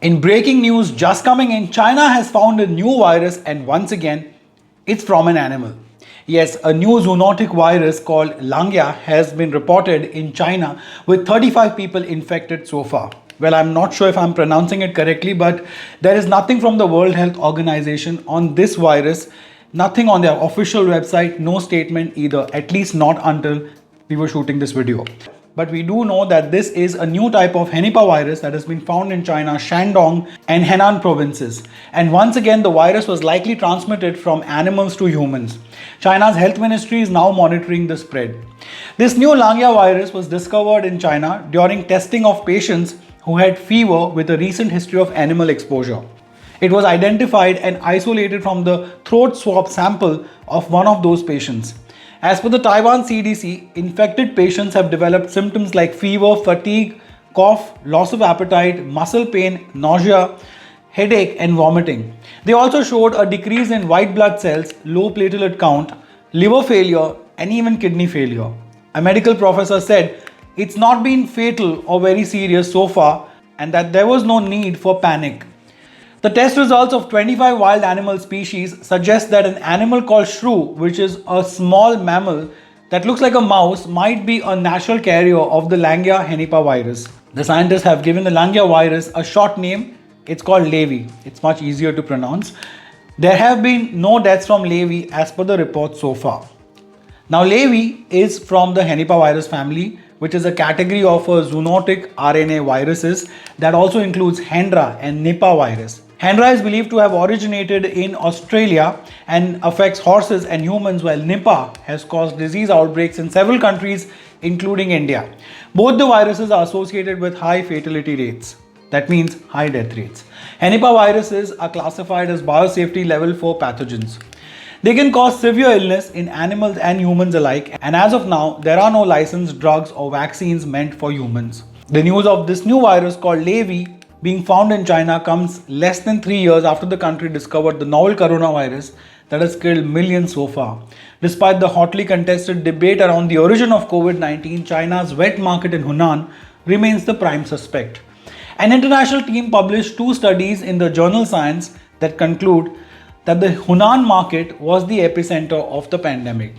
In breaking news just coming in, China has found a new virus, and once again, it's from an animal. Yes, a new zoonotic virus called langya has been reported in China with 35 people infected so far. Well, I'm not sure if I'm pronouncing it correctly, but there is nothing from the World Health Organization on this virus, nothing on their official website, no statement either, at least not until we were shooting this video. But we do know that this is a new type of henipavirus that has been found in China, Shandong and Henan provinces. And once again, the virus was likely transmitted from animals to humans. China's health ministry is now monitoring the spread. This new langya virus was discovered in China during testing of patients who had fever with a recent history of animal exposure. It was identified and isolated from the throat swab sample of one of those patients. As per the Taiwan CDC, infected patients have developed symptoms like fever, fatigue, cough, loss of appetite, muscle pain, nausea, headache, and vomiting. They also showed a decrease in white blood cells, low platelet count, liver failure, and even kidney failure. A medical professor said it's not been fatal or very serious so far, and that there was no need for panic. The test results of 25 wild animal species suggest that an animal called shrew, which is a small mammal that looks like a mouse, might be a natural carrier of the langya henipavirus. The scientists have given the langya virus a short name. It's called LayV. It's much easier to pronounce. There have been no deaths from LayV as per the report so far. Now, LayV is from the henipavirus family, which is a category of a zoonotic RNA viruses that also includes Hendra and Nipah virus. Hendra is believed to have originated in Australia and affects horses and humans, while Nipah has caused disease outbreaks in several countries, including India. Both the viruses are associated with high fatality rates. That means high death rates. Nipah viruses are classified as biosafety level 4 pathogens. They can cause severe illness in animals and humans alike, and as of now, there are no licensed drugs or vaccines meant for humans. The news of this new virus called LayV being found in China comes less than 3 years after the country discovered the novel coronavirus that has killed millions so far. Despite the hotly contested debate around the origin of COVID-19, China's wet market in Hunan remains the prime suspect. An international team published 2 studies in the journal Science that conclude that the Hunan market was the epicenter of the pandemic.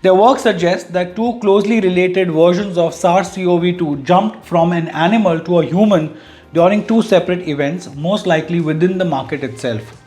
Their work suggests that 2 closely related versions of SARS-CoV-2 jumped from an animal to a human during 2 separate events, most likely within the market itself.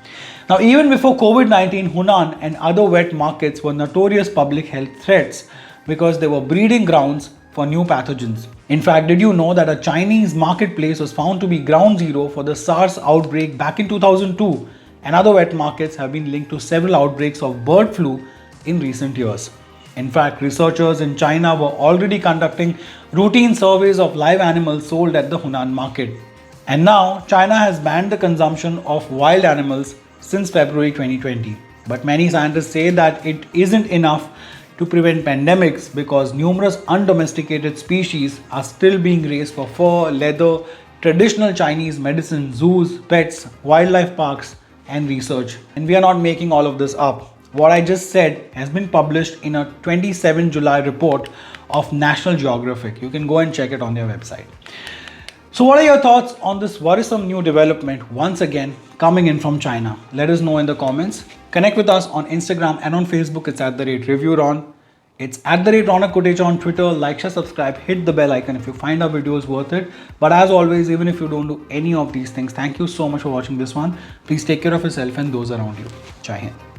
Now, even before COVID-19, Hunan and other wet markets were notorious public health threats because they were breeding grounds for new pathogens. In fact, did you know that a Chinese marketplace was found to be ground zero for the SARS outbreak back in 2002, and other wet markets have been linked to several outbreaks of bird flu in recent years. In fact, researchers in China were already conducting routine surveys of live animals sold at the Hunan market. And now, China has banned the consumption of wild animals since February 2020. But many scientists say that it isn't enough to prevent pandemics because numerous undomesticated species are still being raised for fur, leather, traditional Chinese medicine, zoos, pets, wildlife parks, and research. And we are not making all of this up. What I just said has been published in a 27 July report of National Geographic. You can go and check it on their website. So what are your thoughts on this worrisome new development once again coming in from China? Let us know in the comments. Connect with us on Instagram and on Facebook. It's @Reviewron. It's @Ronak Kotecha on Twitter. Like, share, subscribe, hit the bell icon if you find our videos worth it. But as always, even if you don't do any of these things, thank you so much for watching this one. Please take care of yourself and those around you. Jai Hind.